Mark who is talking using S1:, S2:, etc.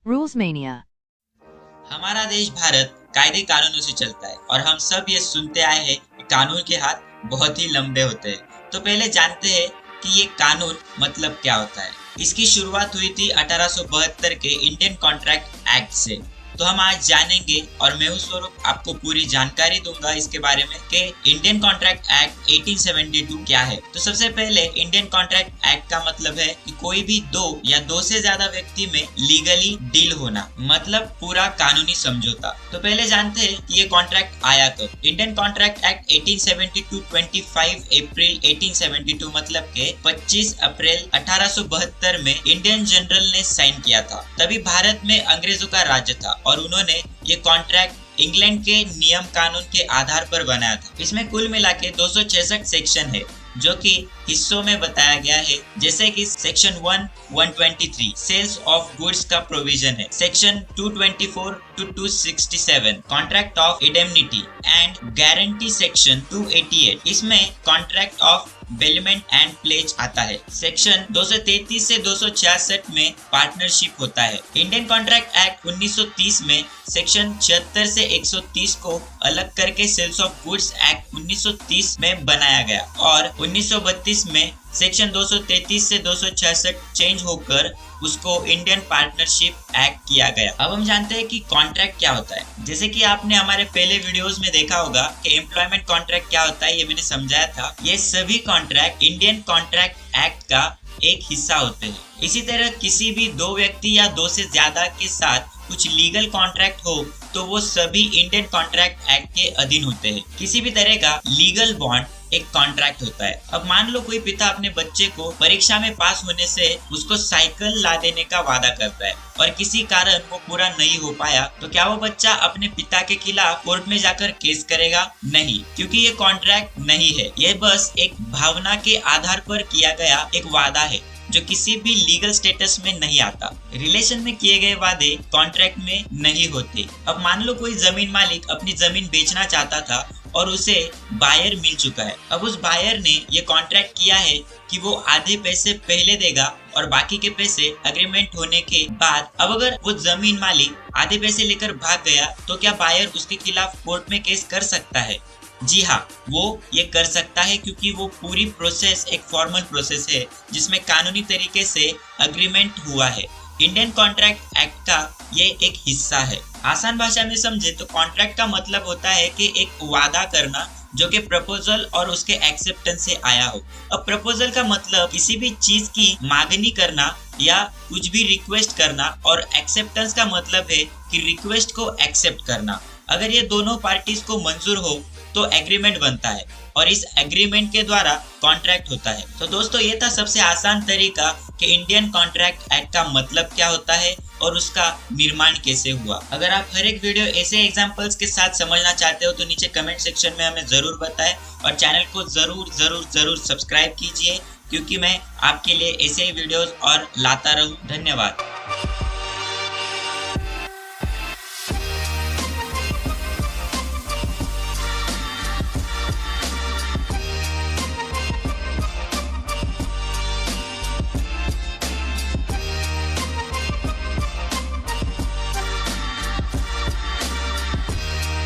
S1: Rules Mania.
S2: हमारा देश भारत कायदे कानूनों से चलता है और हम सब ये सुनते आए हैं कि कानून के हाथ बहुत ही लंबे होते हैं। तो पहले जानते हैं कि ये कानून मतलब क्या होता है। इसकी शुरुआत हुई थी 1872 के इंडियन कॉन्ट्रैक्ट एक्ट से। तो हम आज जानेंगे और मैं उस स्वरूप आपको पूरी जानकारी दूंगा इसके बारे में कि इंडियन कॉन्ट्रैक्ट एक्ट 1872 क्या है। तो सबसे पहले इंडियन कॉन्ट्रैक्ट एक्ट का मतलब है कि कोई भी दो या दो से ज्यादा व्यक्ति में लीगली डील होना, मतलब पूरा कानूनी समझौता। तो पहले जानते हैं कि ये कॉन्ट्रैक्ट आया कब। इंडियन कॉन्ट्रैक्ट एक्ट 1872 25 अप्रैल 1872 मतलब के 25 अप्रैल 1872 में इंडियन जनरल ने साइन किया था। तभी भारत में अंग्रेजों का राज्य था और उन्होंने ये कॉन्ट्रैक्ट इंग्लैंड के नियम कानून के आधार पर बनाया था। इसमें कुल मिला के 266 सेक्शन है जो कि हिस्सों में बताया गया है, जैसे कि सेक्शन 123 सेल्स ऑफ गुड्स का प्रोविजन है। Section 224 to 267 contract of indemnity and guarantee. Section 288 इसमें contract of bailment and pledge आता है। सेक्शन 233 से 266 में पार्टनरशिप होता है। इंडियन कॉन्ट्रैक्ट एक्ट 1930 में सेक्शन 76 से 130 को अलग करके सेल्स ऑफ गुड्स एक्ट 1930 में बनाया गया और 1932 में सेक्शन 233 से 266 चेंज होकर उसको इंडियन पार्टनरशिप एक्ट किया गया। अब हम जानते हैं कि कॉन्ट्रैक्ट क्या होता है। जैसे कि आपने हमारे पहले वीडियोस में देखा होगा कि एम्प्लॉयमेंट कॉन्ट्रैक्ट क्या होता है, ये मैंने समझाया था। ये सभी कॉन्ट्रैक्ट इंडियन कॉन्ट्रैक्ट एक्ट का एक हिस्सा होते हैं। इसी तरह किसी भी दो व्यक्ति या दो से ज्यादा के साथ कुछ लीगल कॉन्ट्रैक्ट हो तो वो सभी इंडियन कॉन्ट्रैक्ट एक्ट के अधीन होते हैं। किसी भी तरह का लीगल बॉन्ड एक कॉन्ट्रैक्ट होता है। अब मान लो कोई पिता अपने बच्चे को परीक्षा में पास होने से उसको साइकिल ला देने का वादा करता है और किसी कारण वो पूरा नहीं हो पाया, तो क्या वो बच्चा अपने पिता के खिलाफ कोर्ट में जाकर केस करेगा? नहीं, क्योंकि ये कॉन्ट्रैक्ट नहीं है। ये बस एक भावना के आधार पर किया गया एक वादा है जो किसी भी लीगल स्टेटस में नहीं आता। रिलेशन में किए गए वादे कॉन्ट्रैक्ट में नहीं होते। अब मान लो कोई जमीन मालिक अपनी जमीन बेचना चाहता था और उसे बायर मिल चुका है। अब उस बायर ने ये कॉन्ट्रैक्ट किया है कि वो आधे पैसे पहले देगा और बाकी के पैसे एग्रीमेंट होने के बाद। अब अगर वो जमीन मालिक आधे पैसे लेकर भाग गया तो क्या बायर उसके खिलाफ कोर्ट में केस कर सकता है? जी हाँ, वो ये कर सकता है, क्योंकि वो पूरी प्रोसेस एक फॉर्मल प्रोसेस है जिसमें कानूनी तरीके से एग्रीमेंट हुआ है। इंडियन कॉन्ट्रैक्ट एक्ट का ये एक हिस्सा है। आसान भाषा में समझे तो कॉन्ट्रैक्ट का मतलब होता है कि एक वादा करना जो कि प्रपोजल और उसके एक्सेप्टेंस से आया हो। अब प्रपोजल का मतलब किसी भी चीज की मांगनी करना या कुछ भी रिक्वेस्ट करना, और एक्सेप्टेंस का मतलब है कि रिक्वेस्ट को एक्सेप्ट करना। अगर ये दोनों पार्टीज को मंजूर हो तो एग्रीमेंट बनता है और इस एग्रीमेंट के द्वारा कॉन्ट्रैक्ट होता है। तो दोस्तों, ये था सबसे आसान तरीका कि इंडियन कॉन्ट्रैक्ट एक्ट का मतलब क्या होता है और उसका निर्माण कैसे हुआ। अगर आप हर एक वीडियो ऐसे एग्जांपल्स के साथ समझना चाहते हो तो नीचे कमेंट सेक्शन में हमें जरूर बताएं और चैनल को जरूर सब्सक्राइब कीजिए, क्योंकि मैं आपके लिए ऐसे ही वीडियोस और लाता रहूं। धन्यवाद।